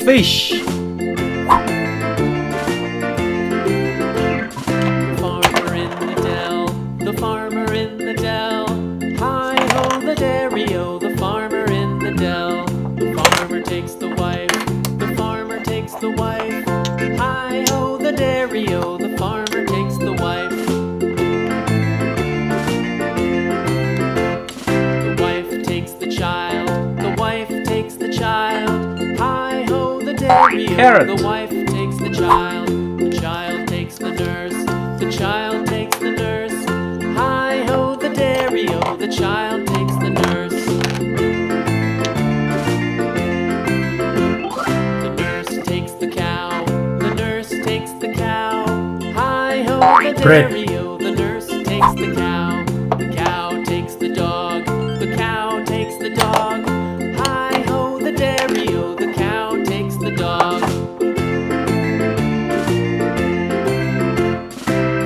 Fish. The farmer in the dell. Hi-ho the dairy-o, the farmer in the dell. The farmer takes the wife, the farmer takes the wife. Hi-ho the dairy-o, the farmer takes the wife. The wife takes the child, the wife takes the child. Hi-ho the dairy-o, Carrot. the wife takes the child takes the nurse, the child takes the nurse. Hi-ho the dairy-o, the child takes the nurse. The nurse takes the cow, the nurse takes the cow. Hi-ho the dairy-o, the nurse takes the cow. The cow takes the dog, the cow takes the dog. Hi-ho the dairy-o, the cow takes the dog.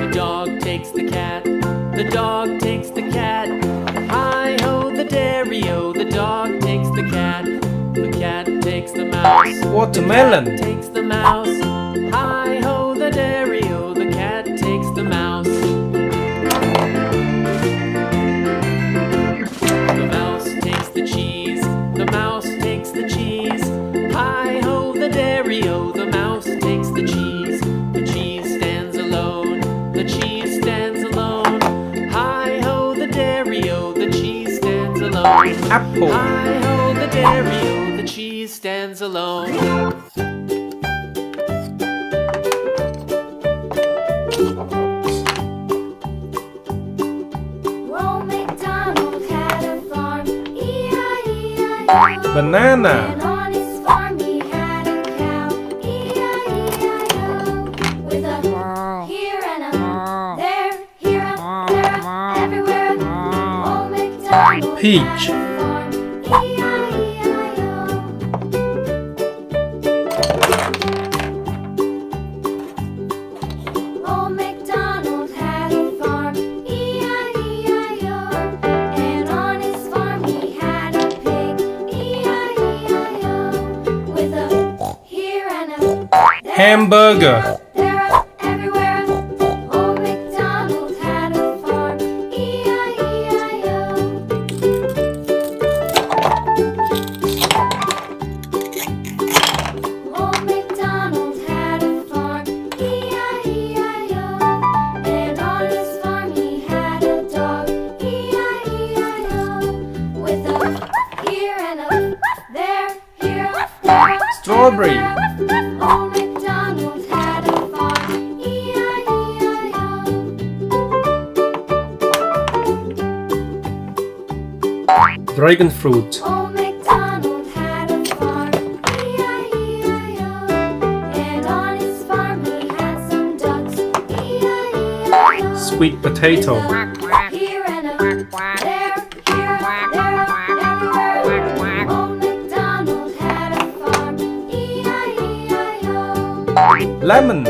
The dog takes the cat, the dog takes the cat. Hi-ho the dairy-o, the dog takes the cat. The cat takes the mouse, Watermelon. the cat takes the mouse. Hi-ho the dairy-o, the cat takes the mouse. The mouse takes the cheese, the mouse takes the cheese. Hi-ho the dairy-o, the mouse takes the cheese. The cheese stands alone, the cheese stands alone. Hi-ho the dairy-o, the cheese stands alone. Apple. Hi-ho the dairy-o, the cheese stands alone. Old MacDonald had a farm, E-I-E-I-O. Banana. And on his farm he had a cow, E-I-E-I-O. With a here and a there, here a there, everywhere. Old MacDonald Peach. had a farm, E-I-E-I-O. Old MacDonald had a farm, E-I-E-I-O. And on his farm he had a pig, E-I-E-I-O. With a here and a there, Hamburger. there, everywhere. Old MacDonald had a farm, E-I-E-I-O. Old MacDonald had a farm, E-I-E-I-O. And on his farm he had a dog, E-I-E-I-O. With a here and a there, here, there, Strawberry. everywhere. Old MacDonald had a farm, E-I-E-I-O. Dragon fruit. Old MacDonald had a farm, E-I-E-I-O. And on his farm he had some ducks, E-I-E-I-O. Sweet potato. Here and a there, here, there, everywhere. Old MacDonald had a farm, E-I-E-I-O. Lemon.